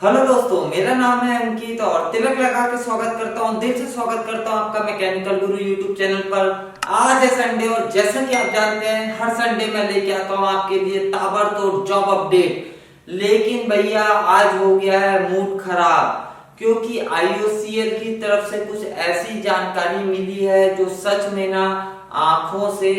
Hello दोस्तों, मेरा नाम है अंकित और तिलक लगा के स्वागत करता हूँ, दिल से स्वागत करता हूँ आपका मैकेनिकल गुरु यूट्यूब चैनल पर। आज है संडे और जैसा कि आप जानते हैं हर संडे मैं लेके आता हूँ आपके लिए ताबड़तोड़ जॉब अपडेट। लेकिन भैया आज हो गया है मूड खराब, क्योंकि IOCL की तरफ से कुछ ऐसी जानकारी मिली है जो सच में ना आंखों से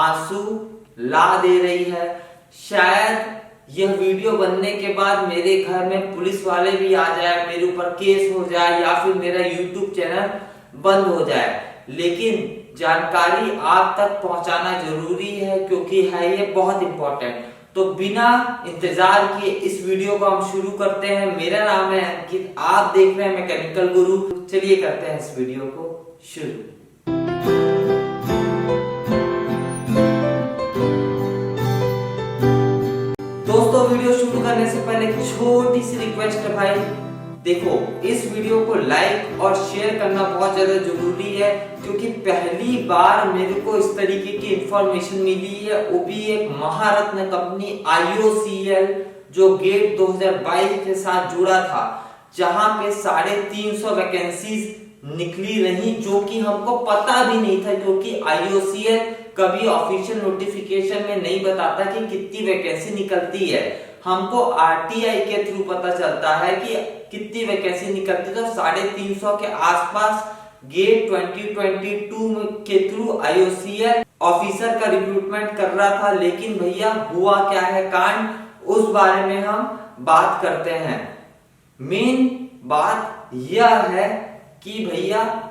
आंसू ला दे रही है। शायद यह वीडियो बनने के बाद मेरे घर में पुलिस वाले भी आ जाए, मेरे ऊपर केस हो जाए या फिर मेरा YouTube चैनल बंद हो जाए, लेकिन जानकारी आप तक पहुंचाना जरूरी है क्योंकि है ये बहुत इंपॉर्टेंट। तो बिना इंतजार किए इस वीडियो को हम शुरू करते हैं। मेरा नाम है अंकित, आप देख रहे हैं मैकेनिकल गुरु। चलिए करते हैं इस वीडियो को शुरू। दोस्तों, वीडियो शुरू करने से पहले छोटी सी रिक्वेस्ट है भाई, देखो इस वीडियो को लाइक और शेयर करना बहुत ज्यादा जरूरी है, क्योंकि पहली बार मेरे को इस तरीके की इंफॉर्मेशन मिली है, वो भी एक महारत्न कंपनी IOCL जो गेट 2022 के साथ जुड़ा था, जहां पे 350 वैकेंसीज निकली रही, जो कि हमको पता भी नहीं था, क्योंकि IOCL कभी ऑफिशियल नोटिफिकेशन में नहीं बताता कि कितनी वैकेंसी निकलती है। हमको RTI के थ्रू पता चलता है कि कितनी वैकेंसी निकलती है। तो 350 के आसपास गेट 2022 के थ्रू IOCL ऑफिसर का रिक्रूटमेंट कर रहा था। लेकिन भैया हुआ क्या है कांड, उस बारे में हम बात करते हैं। मेन बात यह है कि भैया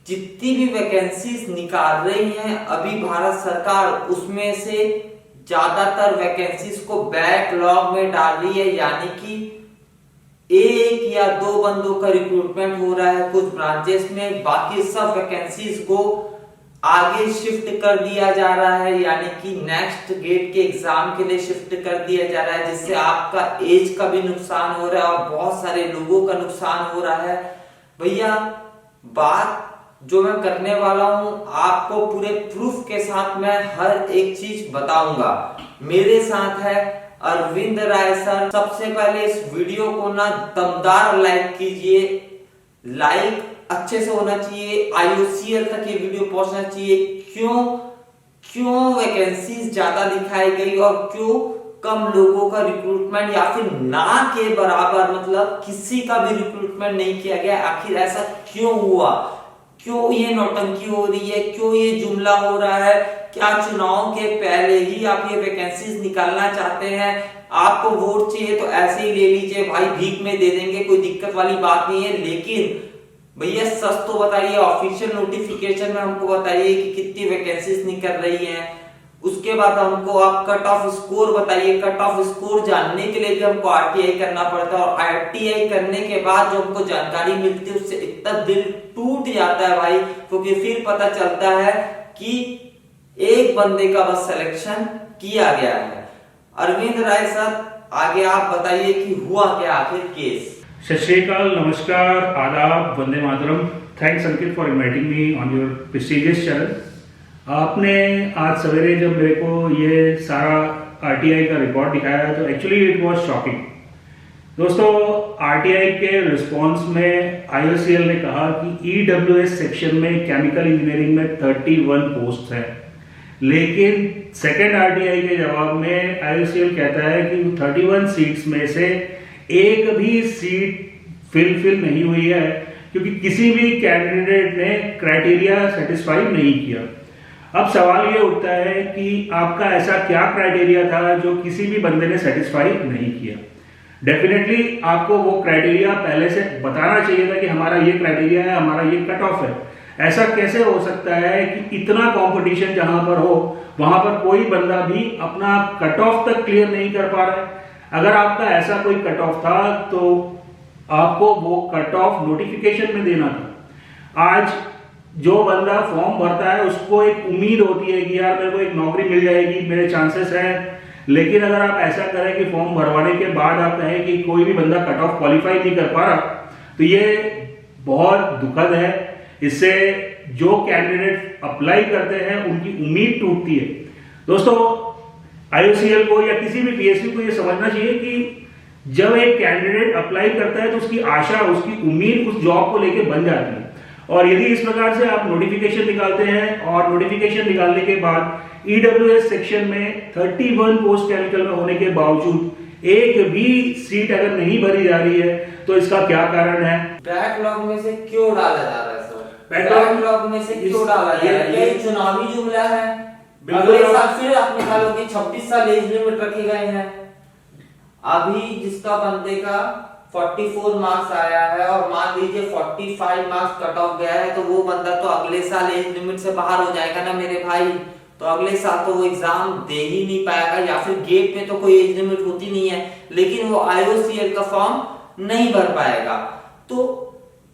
जितनी भी वैकेंसीज निकाल रही हैं अभी भारत सरकार, उसमें से ज्यादातर वैकेंसीज को बैकलॉग में डाल रही है, यानी कि 1 या 2 बंदों का रिक्रूटमेंट हो रहा है कुछ ब्रांचेस में, बाकी सब वैकेंसीज को आगे शिफ्ट कर दिया जा रहा है, यानी कि नेक्स्ट गेट के एग्जाम के लिए शिफ्ट कर दिया जा रहा है, जिससे आपका एज का भी नुकसान हो रहा है और बहुत सारे लोगों का नुकसान हो रहा है। भैया बात जो मैं करने वाला हूं आपको पूरे प्रूफ के साथ मैं हर एक चीज बताऊंगा। मेरे साथ है अरविंद राय सर। सबसे पहले इस वीडियो को ना दमदार लाइक कीजिए, लाइक अच्छे से होना चाहिए, IOCL तक ये वीडियो पहुंचना चाहिए। क्यों वैकेंसीज ज्यादा दिखाई गई और क्यों कम लोगों का रिक्रूटमेंट या फिर ना के बराबर, मतलब किसी का भी रिक्रूटमेंट नहीं किया गया, आखिर ऐसा क्यों हुआ, क्यों ये नौटंकी हो रही है, क्यों ये जुमला हो रहा है? क्या चुनाव के पहले ही आप ये वैकेंसीज निकालना चाहते हैं? आपको वोट चाहिए तो ऐसे ही ले लीजिए भाई, भीख में दे देंगे, कोई दिक्कत वाली बात नहीं है। लेकिन भैया सच तो बताइए, ऑफिशियल नोटिफिकेशन में हमको बताइए कि कितनी वैकेंसीज निकल रही हैं। उसके बाद हमको आप कट ऑफ स्कोर बताइए। कट ऑफ स्कोर जानने के लिए भी हमको RTI करना पड़ता है, और RTI करने के बाद जो हमको जानकारी मिलती है उससे इतना दिल टूट जाता है भाई, क्योंकि फिर पता चलता है कि एक बंदे का बस सिलेक्शन किया गया है। अरविंद राय सर, आगे आप बताइए कि हुआ क्या आखिर केस। सत श्री अकाल, नमस्कार, आदाब, वंदे मातरम। Thanks Ankit for inviting me on your prestigious channel. आपने आज सवेरे जब मेरे को ये सारा RTI का रिकॉर्ड दिखाया तो एक्चुअली इट वाज शॉकिंग। दोस्तों, RTI के रिस्पॉन्स में IOCL ने कहा कि EWS सेक्शन में केमिकल इंजीनियरिंग में 31 पोस्ट हैं, लेकिन सेकेंड RTI के जवाब में IOCL कहता है कि 31 सीट्स में से एक भी सीट फिल नहीं हुई है, क्योंकि किसी भी कैंडिडेट ने क्राइटेरिया सेटिस्फाई नहीं किया। अब सवाल ये उठता है कि आपका ऐसा क्या क्राइटेरिया था जो किसी भी बंदे ने सेटिस्फाई नहीं किया। डेफिनेटली आपको वो क्राइटेरिया पहले से बताना चाहिए था कि हमारा ये क्राइटेरिया है, हमारा ये कट ऑफ है। ऐसा कैसे हो सकता है कि इतना कंपटीशन जहां पर हो वहां पर कोई बंदा भी अपना कट ऑफ तक क्लियर नहीं कर पा रहा है? अगर आपका ऐसा कोई कट ऑफ था तो आपको वो कट ऑफ नोटिफिकेशन में देना था। आज जो बंदा फॉर्म भरता है उसको एक उम्मीद होती है कि यार मेरे को एक नौकरी मिल जाएगी, मेरे चांसेस हैं। लेकिन अगर आप ऐसा करें कि फॉर्म भरवाने के बाद आप कहें कि कोई भी बंदा कट ऑफ क्वालिफाई नहीं कर पा रहा, तो ये बहुत दुखद है। इससे जो कैंडिडेट अप्लाई करते हैं उनकी उम्मीद टूटती है। दोस्तों, IOCL को या किसी भी PSU को ये समझना चाहिए कि जब एक कैंडिडेट अप्लाई करता है तो उसकी आशा, उसकी उम्मीद उस जॉब को लेके बन जाती है। और यदि इस प्रकार से आप नोटिफिकेशन निकालते हैं और नोटिफिकेशन निकालने के बाद ईडब्ल्यूएस सेक्शन में 31 पोस्ट केमिकल में होने के बावजूद एक भी सीट अगर नहीं भरी जा रही है तो इसका क्या कारण है? बैकलॉग में से क्यों डाला जा रहा है सर? बैकलॉग में से क्यों डाला जा रहा है? ये चुनावी जुमला है। अगले साल फिर आप निकालोगे 26 साल एज लिमिट रखे गए हैं। अभी जिसका बंदे का 44 मार्क्स आया है और मान लीजिए 45 मार्क्स कट ऑफ गया है तो वो बंदा तो अगले साल एज लिमिट से बाहर हो जाएगा ना मेरे भाई। तो अगले साल तो वो एग्जाम दे ही नहीं पाएगा, या फिर गेट में तो कोई एज लिमिट होती नहीं है, लेकिन वो IOCL का फॉर्म नहीं भर पाएगा। तो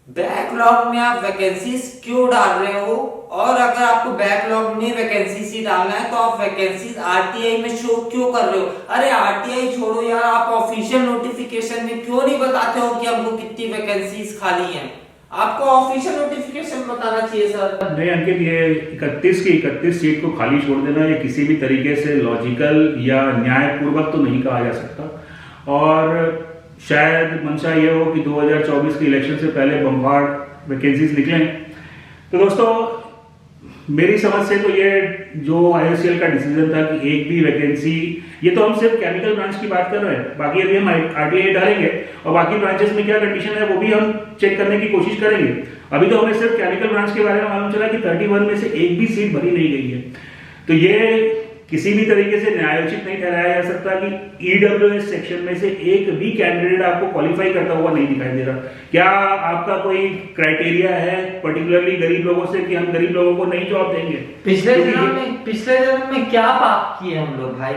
बैकलॉग में आप वैकेंसीज क्यों डाल रहे हो? और अगर आपको बैकलॉग में वैकेंसीज ही डालना है तो आप वैकेंसीज RTI में शो क्यों कर रहे हो? अरे RTI छोड़ो यार, आप ऑफिशियल नोटिफिकेशन में क्यों नहीं बताते हो कि हमको कितनी वैकेंसीज खाली हैं? आपको ऑफिशियल नोटिफिकेशन बताना चाहिए सर। नहीं अंकित, ये 31 की 31 सीट को खाली छोड़ देना ये किसी भी तरीके से लॉजिकल या न्यायपूर्वक तो नहीं कहा जा सकता। और शायद मंशा ये हो कि 2024 के इलेक्शन से पहले बम्बार्ड वैकेंसीज निकलें। तो दोस्तों मेरी समझ से तो ये जो IOCL का डिसीजन था कि एक भी वैकेंसी, ये तो हम सिर्फ केमिकल ब्रांच की बात कर रहे हैं, बाकी अभी हम RTI डालेंगे और बाकी ब्रांचेस में क्या कंडीशन है वो भी हम चेक करने की कोशिश करेंगे। अभी तो हमें सिर्फ केमिकल ब्रांच के बारे में मालूम चला कि 31 में से एक भी सीट भरी नहीं गई है। तो ये किसी भी तरीके से न्यायोचित नहीं ठहराया जा सकता कि EWS सेक्शन में से एक भी कैंडिडेट आपको क्वालिफाई करता हुआ नहीं दिखाई दे रहा। क्या आपका कोई क्राइटेरिया है पर्टिकुलरली गरीब लोगों से कि हम गरीब लोगों को नहीं जॉब देंगे? पिछले जन्म में क्या पाप किए हम लोग भाई?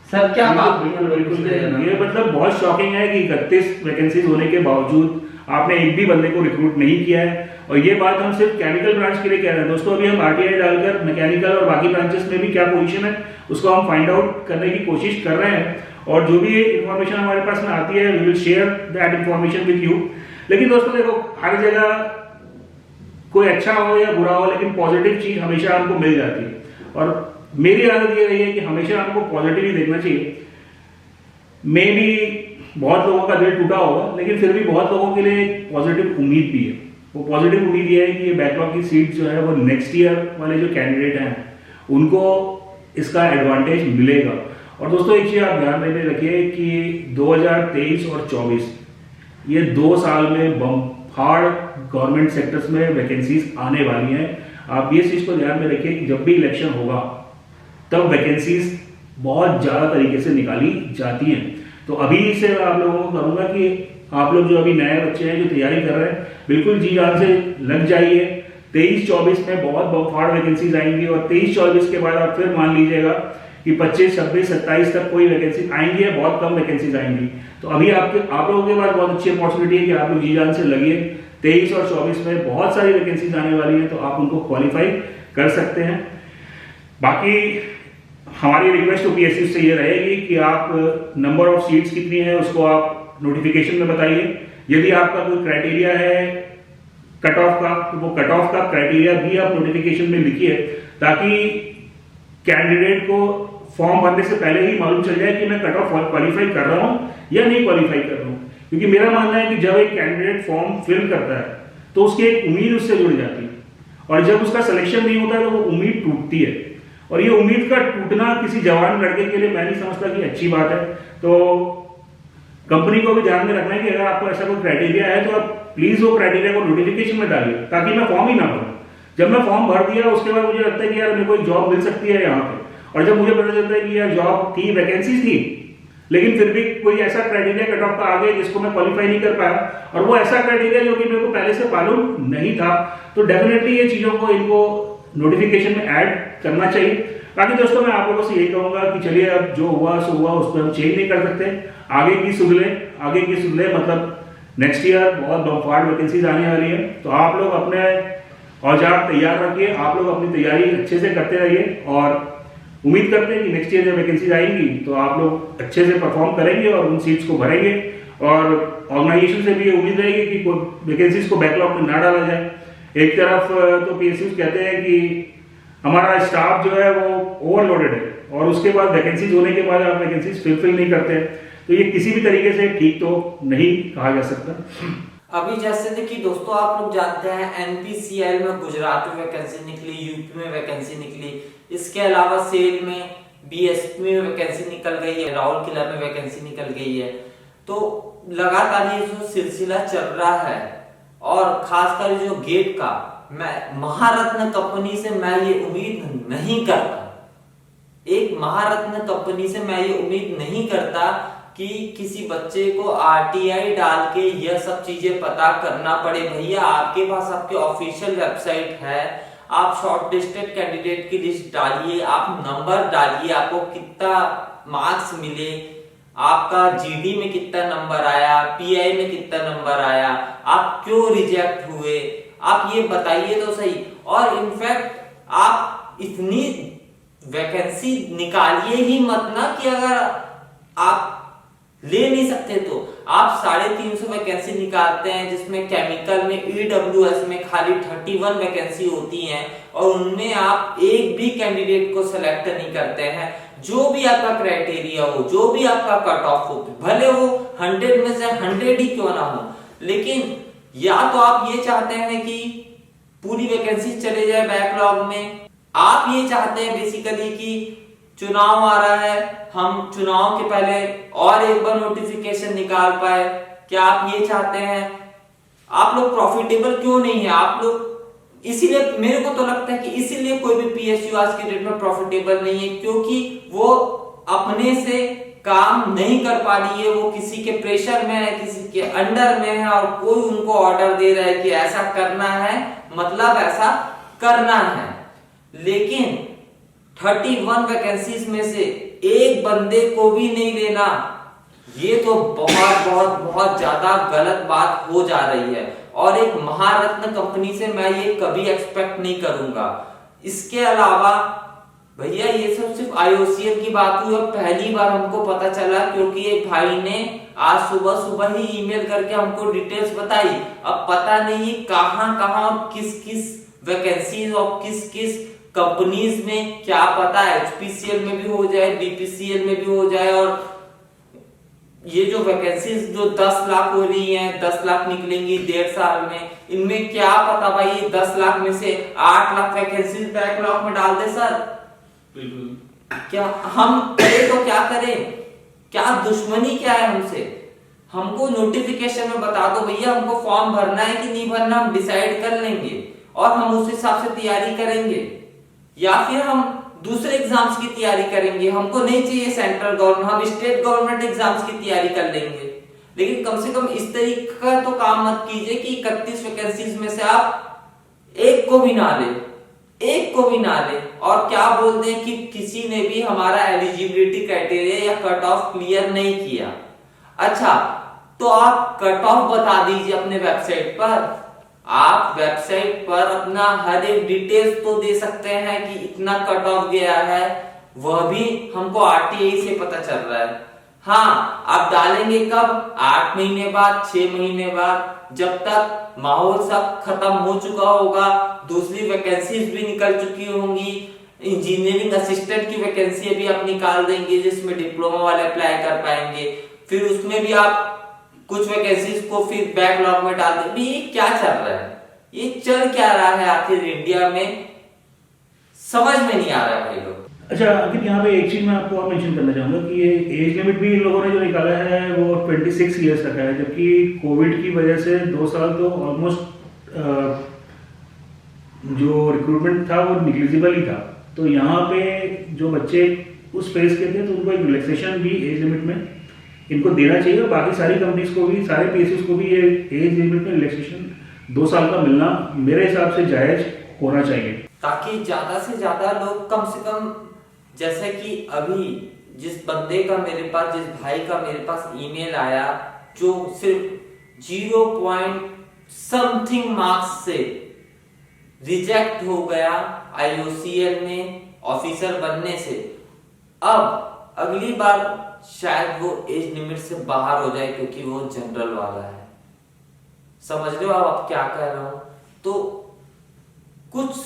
सर क्या पाप किए हम लोग? ये मतलब बहुत शॉकिंग है कि 31 वैकेंसीज होने के बावजूद आपने एक भी बंदे को रिक्रूट नहीं किया है। और ये बात हम सिर्फ केमिकल ब्रांच के लिए कह रहे हैं दोस्तों। अभी हम RTI डालकर मैकेनिकल और बाकी ब्रांचेस में भी क्या पोजीशन है उसको हम फाइंड आउट करने की कोशिश कर रहे हैं, और जो भी इंफॉर्मेशन हमारे पास में आती है we will share that information with you. लेकिन दोस्तों देखो, हर जगह कोई अच्छा हो या बुरा हो, लेकिन पॉजिटिव चीज हमेशा हमको मिल जाती है। और मेरी आदत ये रही है कि हमेशा हमको पॉजिटिव ही देखना चाहिए। मे बी बहुत लोगों का दिल टूटा होगा, लेकिन फिर भी बहुत लोगों के लिए पॉजिटिव उम्मीद भी है। वो पॉजिटिव उम्मीद ये है कि ये बैकलॉग की सीट जो है वो नेक्स्ट ईयर वाले जो कैंडिडेट हैं उनको इसका एडवांटेज मिलेगा। और दोस्तों एक चीज आप ध्यान में रखिए कि 2023 और 24 ये 2 साल में बम्बार्ड गवर्नमेंट सेक्टर्स में वैकेंसीज आने वाली हैं। आप ये चीज को ध्यान में रखिए कि जब भी इलेक्शन होगा तब वैकेंसीज बहुत ज्यादा तरीके से निकाली जाती हैं। तो अभी से आप लोगों को करूंगा कि आप लोग जो अभी नए बच्चे हैं जो तैयारी कर रहे हैं बिल्कुल जी जान से लग जाइए। 23-24 में बहुत बम्बार्ड वैकेंसीज आएंगी और 23-24 के बाद आप फिर मान लीजिएगा कि 25, 26, 27 तक कोई वैकेंसी आएंगी है, बहुत कम वैकेंसीज आएंगी। तो अभी आप लोगों के पास बहुत अच्छी अपॉर्चुनिटी है कि आप लोग जी जान से लगिए। 23 और 24 में बहुत सारी वैकेंसीज आने वाली है, तो आप उनको क्वालिफाई कर सकते हैं। बाकी हमारी रिक्वेस्ट तो PSU से ये रहेगी कि आप नंबर ऑफ सीट्स कितनी है उसको आप नोटिफिकेशन में बताइए। यदि आपका कोई क्राइटेरिया है कट ऑफ का, तो वो कट ऑफ का क्राइटेरिया भी आप नोटिफिकेशन में लिखिए, ताकि कैंडिडेट को फॉर्म भरने से पहले ही मालूम चल जाए कि मैं कट ऑफ क्वालिफाई कर रहा हूं या नहीं क्वालिफाई कर रहा हूं। क्योंकि मेरा मानना है कि जब एक कैंडिडेट फॉर्म फिल करता है तो उसकी एक उम्मीद उससे जुड़ जाती है, और जब उसका सिलेक्शन नहीं होता है तो वो उम्मीद टूटती है। और ये उम्मीद का टूटना किसी जवान लड़के के लिए मैं नहीं समझता कि अच्छी बात है। तो कंपनी को भी ध्यान में रखना है कि अगर आपको ऐसा कोई क्राइटेरिया है तो आप प्लीज वो क्राइटेरिया को नोटिफिकेशन में डालिए, ताकि मैं फॉर्म ही ना भरूं। जब मैं फॉर्म भर दिया उसके बाद मुझे लगता है कि यार मेरे को जॉब मिल सकती है यहाँ पे, और जब मुझे पता चलता है कि यार जॉब थी, वैकेंसी थी, लेकिन फिर भी कोई ऐसा क्राइटेरिया कट ऑफ का आ गया जिसको मैं क्वालिफाई नहीं कर पाया, और वो ऐसा क्राइटेरिया जो कि मेरे को पहले से मालूम नहीं था, तो डेफिनेटली ये चीजों को इनको नोटिफिकेशन में ऐड करना चाहिए। बाकी दोस्तों मैं आप लोगों से यही कहूंगा कि चलिए अब जो हुआ सो हुआ, उस पर हम चेंज नहीं कर सकते। आगे की सुन ले, मतलब नेक्स्ट ईयर बहुत बम्बार्ड वैकेंसीज आने वाली है, तो आप लोग अपने औजार तैयार रखिए, आप लोग अपनी तैयारी अच्छे से करते रहिए, और उम्मीद करते हैं कि नेक्स्ट ईयर जब वैकेंसीज आएंगी तो आप लोग अच्छे से परफॉर्म करेंगे और उन सीट्स को भरेंगे। और ऑर्गेनाइजेशन से भी ये उम्मीद रहेगी कि वैकेंसीज को बैकलॉग में ना डाला जाए। एक तरफ तो PSU कहते हैं कि हमारा स्टाफ जो है वो ओवरलोडेड है, और उसके बाद वैकेंसीज होने के बाद आप वैकेंसीज फिल नहीं करते हैं। तो ये किसी भी तरीके से ठीक तो नहीं कहा जा सकता। अभी जैसे देखिए दोस्तों, आप लोग जानते हैं एनपीसीएल में गुजरात में वैकेंसी निकली, यूपी में वैकेंसी निकली, इसके अलावा सेल में बीएसपी में वैकेंसी निकल गई है, राउरकेला में वैकेंसी निकल गई है। तो लगातार ये जो सिलसिला चल रहा है, और खासकर जो गेट का, मैं महारत्न कंपनी से मैं ये उम्मीद नहीं करता, एक महारत्न कंपनी से मैं ये उम्मीद नहीं करता कि किसी बच्चे को आरटीआई डाल के यह सब चीजें पता करना पड़े। भैया आपके पास आपके ऑफिशियल वेबसाइट है, आप शॉर्टलिस्टेड कैंडिडेट की लिस्ट डालिए, आप नंबर डालिए, आपको कितना मार्क्स मिले, आपका जीडी में कितना नंबर आया, पीआई में कितना नंबर आया, आप क्यों रिजेक्ट हुए, आप ये बताइए तो सही। और इनफैक्ट आप इतनी वैकेंसी निकालिए ही मत ना कि अगर आप ले नहीं सकते तो आप 350 वैकेंसी निकालते हैं, जिसमें केमिकल में ईडब्ल्यूएस में खाली 31 वैकेंसी होती हैं, और उनमें आप एक भी कैंडिडेट को सिलेक्ट नहीं करते हैं। जो भी आपका क्राइटेरिया हो, जो भी आपका कट ऑफ हो, भले वो 100 में से 100 ही क्यों ना हो, लेकिन या तो आप ये चाहते हैं कि पूरी वैकेंसी चले जाए बैकलॉग में, आप ये चाहते हैं बेसिकली कि चुनाव आ रहा है, हम चुनाव के पहले और एक बार नोटिफिकेशन निकाल पाए, क्या आप ये चाहते हैं? आप लोग प्रॉफिटेबल क्यों नहीं है? आप लोग इसीलिए, मेरे को तो लगता है कि इसीलिए कोई भी पीएसयू आज के डेट में प्रॉफिटेबल नहीं है, क्योंकि वो अपने से काम नहीं कर पा रही है, वो किसी के प्रेशर में है, किसी के अंडर में है, और कोई उनको ऑर्डर दे रहा है कि ऐसा करना है, मतलब ऐसा करना है। लेकिन 31 वैकेंसीज में से एक बंदे को भी नहीं लेना, ये तो बहुत बहुत बहुत ज्यादा गलत बात हो जा रही है, और एक महारत्न कंपनी से मैं ये कभी एक्सपेक्ट नहीं करूंगा। इसके अलावा भैया ये सब सिर्फ आईओसीएल की बात हुई, और पहली बार हमको पता चला क्योंकि एक भाई ने आज सुबह सुबह ही ईमेल करके हमको डिटेल्स बताई। अब पता नहीं कहां कहां किस किस वैकेंसीज और किस किस कंपनीज में, क्या पता एचपीसीएल में भी हो जाए, बीपीसीएल में भी हो जाए, और ये जो वैकेंसीज जो 10 लाख हो रही हैं, 10 लाख निकलेंगी 1.5 साल में, इनमें क्या पता भाई 10 लाख में से 8 लाख वैकेंसीज बैकलॉग में डाल दे सर। बिल्कुल, क्या हम करें तो क्या करें? क्या दुश्मनी क्या है हमसे? हमको नोटिफिकेशन में बता दो भैया, हमको फॉर्म भरना है कि नहीं भरना, हम डिसाइड कर लेंगे और हम उस हिसाब से तैयारी करेंगे, या फिर हम दूसरे एग्जाम्स की तैयारी करेंगे। हमको नहीं चाहिए सेंट्रल गवर्नमेंट, हम स्टेट गवर्नमेंट एग्जाम्स की तैयारी कर लेंगे। लेकिन कम से कम इस तरीके का तो काम मत कीजिए कि 31 वैकेंसीज में से आप एक को भी ना ले, एक को भी ना ले, और क्या बोल दें कि किसी ने भी हमारा एलिजिबिलिटी क्राइटेरिया या कट ऑफ क्लियर नहीं किया। अच्छा, तो आप कट ऑफ बता दीजिए अपने वेबसाइट पर। आप वेबसाइट पर अपना हर एक डिटेल्स तो दे सकते हैं कि इतना कट ऑफ गया है, वह भी हमको आरटीआई से पता चल रहा है। हाँ, आप डालेंगे कब? 8 महीने बाद, 6 महीने बाद, जब तक माहौल सब खत्म हो चुका होगा, दूसरी वैकेंसीज भी निकल चुकी होंगी, इंजीनियरिंग असिस्टेंट की वैकेंसी भी आप निकाल देंगे जिसमें डिप्लोमा वाले अप्लाई कर पाएंगे, फिर उसमें भी आप कुछ वैकेंसीज को फिर बैकलॉग में डाल देंगे। ये क्या चल रहा है? ये चल क्या रहा है आखिर इंडिया में? समझ में नहीं आ रहा है भाई लोग। अच्छा अंकित, यहाँ पे एक चीज मैं आपको और मेंशन करना चाहूंगा कि ये एज लिमिट भी इन लोगों ने जो निकाला है वो 26 ईयर्स रखा है, जबकि कोविड की वजह से 2 साल तो ऑलमोस्ट जो रिक्रूटमेंट था वो निग्लिजिबल ही था। तो यहाँ पे जो बच्चे उस फेज के थे तो उनको एक रिलैक्सेशन भी एज लिमिट में इनको देना चाहिए, और बाकी सारी कंपनीज को भी, सारे पीएसयूज को भी ये एज लिमिट में रिलैक्सेशन 2 साल का मिलना मेरे हिसाब से जायज होना चाहिए, ताकि ज्यादा से ज्यादा लोग कम से कम, जैसे कि अभी जिस बंदे का मेरे पास, जिस भाई का मेरे पास ईमेल आया जो सिर्फ 0.something मार्क्स से रिजेक्ट हो गया आईओसीएल में ऑफिसर बनने से, अब अगली बार शायद वो एज लिमिट से बाहर हो जाए क्योंकि वो जनरल वाला है। समझ रहे हो आप क्या कह रहा हूं? तो कुछ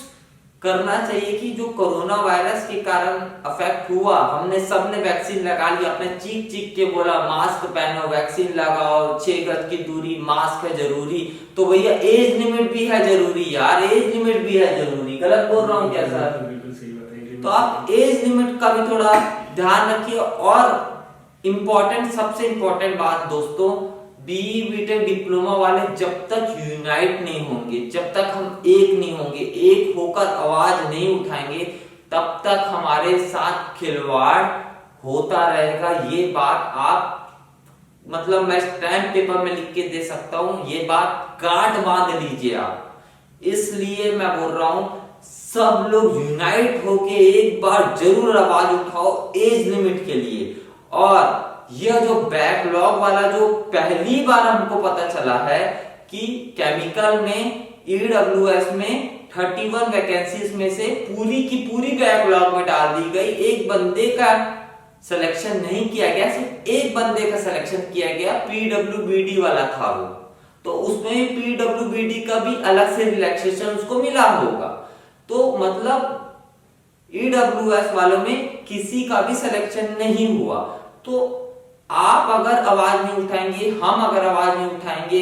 करना चाहिए कि जो कोरोना वायरस के कारण अफेक्ट हुआ, हमने सबने वैक्सीन लगा लिया, अपने चीख चीख के बोला मास्क पहनो, वैक्सीन लगाओ, 6 गज की दूरी, मास्क है जरूरी, तो भैया एज लिमिट भी है जरूरी यार, एज लिमिट भी है जरूरी। गलत बोल रहा हूँ क्या सर? बिल्कुल सही बात है। तो आप एज लिमिट का भी थोड़ा ध्यान रखिए। और इम्पोर्टेंट, सबसे इम्पोर्टेंट बात दोस्तों, बीई बीटेक डिप्लोमा वाले जब तक यूनाइट नहीं होंगे, जब तक हम एक नहीं होंगे, एक होकर आवाज नहीं उठाएंगे, तब तक हमारे साथ खिलवाड़ होता रहेगा। ये बात आप मतलब मैं स्टैम्प पेपर में लिख के दे सकता हूं, ये बात गांठ बांध लीजिए आप। इसलिए मैं बोल रहा हूं सब लोग यूनाइट होके एक बार जरूर आवाज उठाओ एज लिमिट के लिए। और यह जो बैकलॉग वाला जो पहली बार हमको पता चला है कि केमिकल में ईडब्ल्यूएस में 31 वैकेंसीज में से पूरी की पूरी बैकलॉग में डाल दी गई, एक बंदे का सिलेक्शन नहीं किया गया, सिर्फ एक बंदे का सिलेक्शन किया गया, पीडब्ल्यूबीडी वाला था वो, तो उसमें पीडब्ल्यूबीडी का भी अलग से रिलैक्सेशन उसको मिला होगा। तो मतलब ईडब्ल्यूएस वालों में किसी का भी सिलेक्शन नहीं हुआ। तो आप अगर आवाज नहीं उठाएंगे, हम अगर आवाज नहीं उठाएंगे,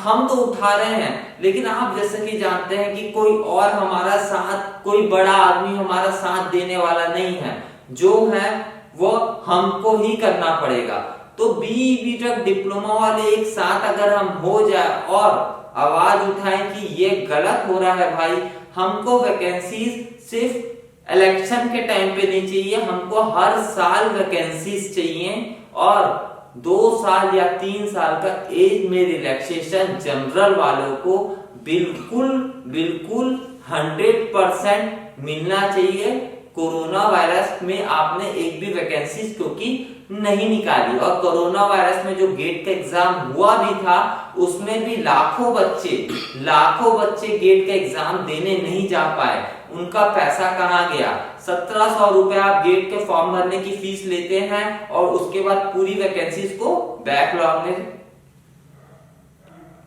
हम तो उठा रहे हैं, लेकिन आप जैसे कि जानते हैं कि कोई और हमारा साथ, कोई बड़ा आदमी हमारा साथ देने वाला नहीं है, जो है वो हमको ही करना पड़ेगा। तो बीई बीटेक डिप्लोमा वाले एक साथ अगर हम हो जाए और आवाज उठाएं कि ये गलत हो रहा है भाई, हमको वैकेंसीज सिर्फ इलेक्शन के टाइम पे नहीं चाहिए, हमको हर साल वैकेंसीज चाहिए। और 2 साल या 3 साल का एज में रिलैक्सेशन जनरल वालों को बिल्कुल बिल्कुल 100% मिलना चाहिए। कोरोना वायरस में आपने एक भी वैकेंसी क्योंकि नहीं निकाली, और कोरोना वायरस में जो गेट का एग्जाम हुआ भी था उसमें भी लाखों बच्चे गेट का एग्जाम देने नहीं जा पाए। उनका पैसा कहाँ गया? 1700 रुपए आप गेट के फॉर्म भरने की फीस लेते हैं और उसके बाद पूरी वैकेंसीज को बैकलॉग में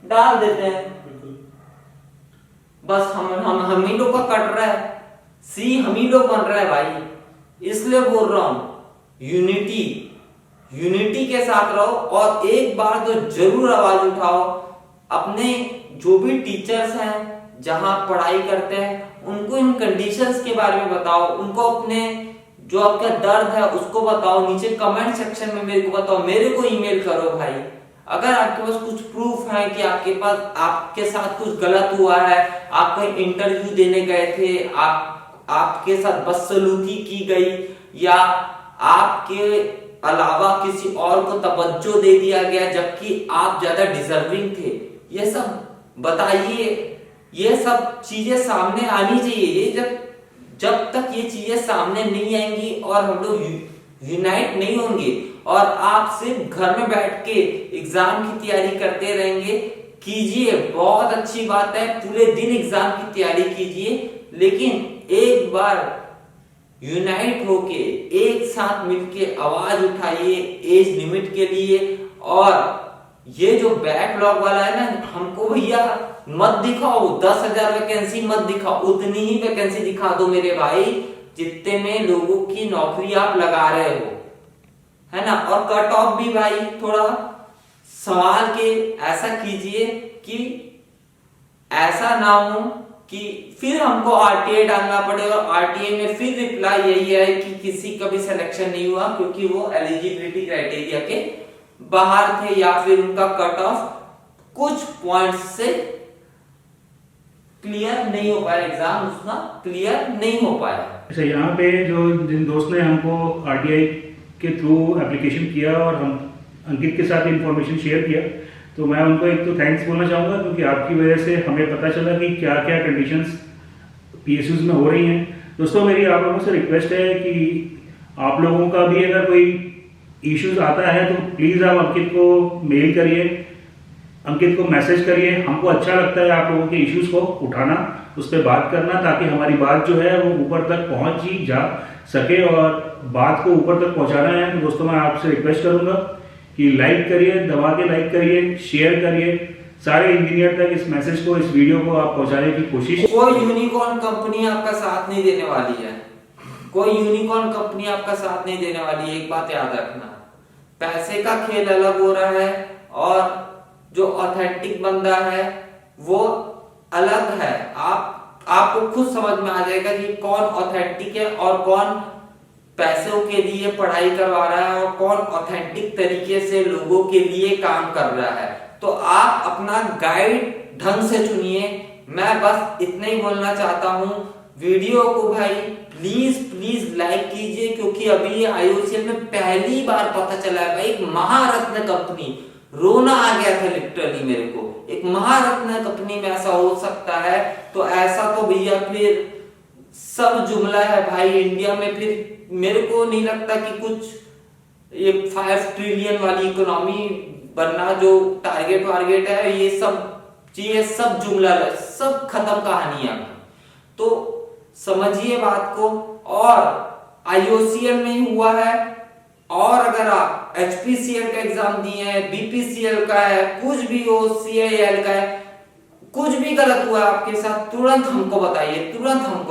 डाल देते हैं। बस हम ही लोग का कट रहा है, सी हम ही लोग बन रहा है भाई। इसलिए बोल रहा हूं यूनिटी के साथ रहो और एक बार तो जरूर आवाज उठाओ। अपने जो भी टीचर्स हैं जहां पढ़ाई करते हैं उनको इन कंडीशंस के बारे में बताओ, उनको अपने जो आपका दर्द है उसको बताओ, नीचे कमेंट सेक्शन में मेरे को बताओ, मेरे को ईमेल करो भाई। अगर आपके पास कुछ प्रूफ है कि आपके साथ कुछ गलत हुआ है, आप कहीं इंटरव्यू देने गए थे, आपके साथ बदसलूकी की गई या आपके अलावा किसी और को तवज्जो दे दिया गया जबकि आप ज्यादा डिजर्विंग थे, ये सब बताइए। ये सब चीजें सामने आनी चाहिए। ये जब तक ये चीजें सामने नहीं आएंगी और हम लोग यूनाइट नहीं होंगे और आप सिर्फ घर में बैठ के एग्जाम की तैयारी करते रहेंगे, कीजिए, बहुत अच्छी बात है, पूरे दिन एग्जाम की तैयारी कीजिए, लेकिन एक बार यूनाइट होके एक साथ मिलके आवाज उठाइए एज लिमिट के लिए। और ये जो बैकलॉग वाला है ना, हमको भैया मत दिखाओ 10,000 वैकेंसी मत दिखाओ, उतनी ही वैकेंसी दिखा दो मेरे भाई जितने में लोगों की नौकरी आप लगा रहे हो, है ना। और कट ऑफ भी भाई थोड़ा संभाल के ऐसा कीजिए कि ऐसा ना हो कि फिर हमको आरटीआई डालना पड़े और आरटीआई में फिर रिप्लाई यही है कि किसी का भी सिलेक्शन नहीं हुआ क्योंकि वो एलिजिबिलिटी क्राइटेरिया के बाहर थे या फिर उनका कट ऑफ कुछ पॉइंट्स से क्लियर नहीं हो पाया, एग्जाम उसका क्लियर नहीं हो पाया। अच्छा, यहाँ पे जिन दोस्त ने हमको आरटीआई के थ्रू एप्लीकेशन किया और हम अंकित के साथ इंफॉर्मेशन शेयर किया, तो मैं उनको एक तो थैंक्स बोलना चाहूँगा क्योंकि आपकी वजह से हमें पता चला कि क्या क्या कंडीशंस पीएसयूज में हो रही हैं। दोस्तों, मेरी आप लोगों से रिक्वेस्ट है कि आप लोगों का भी अगर कोई इश्यूज आता है तो प्लीज़ आप अंकित को मेल करिए, अंकित को मैसेज करिए। हमको अच्छा लगता है आप लोगों के इश्यूज को उठाना, उस पर बात करना, ताकि हमारी बात जो है वो ऊपर तक पहुंच ही जा सके और बात को ऊपर तक पहुंचाना है। तो दोस्तों, मैं आपसे रिक्वेस्ट करूंगा कि लाइक करिए, दबा के लाइक करिए, शेयर करिए, सारे इंजीनियर तक इस मैसेज को, इस वीडियो को आप पहुंचाने की कोशिश। कोई यूनिकॉर्न कंपनी आपका साथ नहीं देने वाली है, कोई यूनिकॉर्न कंपनी आपका साथ नहीं देने वाली है। एक बात याद रखना, पैसे का खेल अलग हो रहा है और जो ऑथेंटिक बंदा है वो अलग है। आपको खुद समझ में आ जाएगा कि कौन ऑथेंटिक है और कौन पैसों के लिए पढ़ाई करवा रहा है और कौन ऑथेंटिक तरीके से लोगों के लिए काम कर रहा है। तो आप अपना गाइड ढंग से चुनिए। मैं बस इतना ही बोलना चाहता हूं। वीडियो को भाई प्लीज लाइक कीजिए, क्योंकि अभी IOCL में पहली बार पता चला है भाई, एक महारत्न कंपनी, रोना आ गया था लिटरली मेरे को, एक महारत्न कंपनी में ऐसा हो सकता है। तो ऐसा तो भैया फिर सब जुमला है भाई इंडिया में। फिर मेरे को नहीं लगता कि कुछ ये 5 ट्रिलियन वाली इकोनॉमी बनना जो टारगेट है, ये सब चीजें सब जुमला है, सब खत्म कहानियां। तो समझिए बात को। और IOCL में ही हुआ है, और अगर आप HPCL का एग्जाम दिए हैं, BPCL का है, कुछ भी हो, CIL का है, कुछ भी गलत हुआ आपके साथ, तुरंत हमको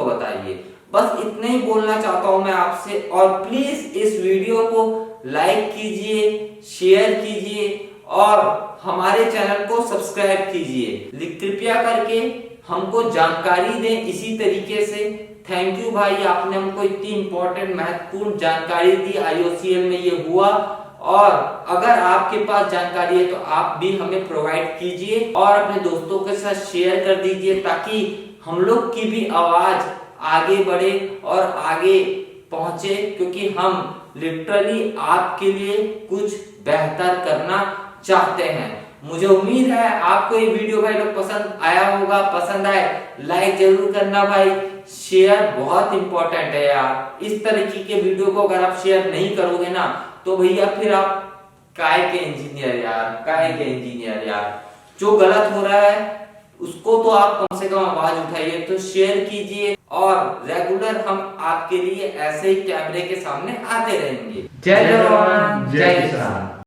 बताइए। बस इतना ही बोलना चाहता हूं मैं आपसे। और प्लीज इस वीडियो को लाइक कीजिए, शेयर कीजिए और हमारे चैनल को सब्सक्राइब कीजिए। कृपया करके हमको जानकारी दें इसी तरीके से। थैंक यू भाई, आपने हमको इतनी इंपॉर्टेंट महत्वपूर्ण जानकारी दी। IOCL में ये हुआ, और अगर आपके पास जानकारी है तो आप भी हमें प्रोवाइड कीजिए और अपने दोस्तों के साथ शेयर कर दीजिए, ताकि हम लोग की भी आवाज आगे बढ़े और आगे पहुंचे, क्योंकि हम लिटरली आपके लिए कुछ बेहतर करना चाहते हैं। मुझे उम्मीद है आपको ये वीडियो भाई लोग पसंद आया होगा। पसंद आए लाइक जरूर करना भाई, शेयर बहुत इंपॉर्टेंट है यार। इस तरीके के वीडियो को अगर आप शेयर नहीं करोगे ना, तो भैया फिर आप काय के इंजीनियर यार। जो गलत हो रहा है उसको तो आप कम से कम आवाज उठाइए, तो शेयर कीजिए। और रेगुलर हम आपके लिए ऐसे ही कैमरे के सामने आते रहेंगे। जय जवान जय किसान।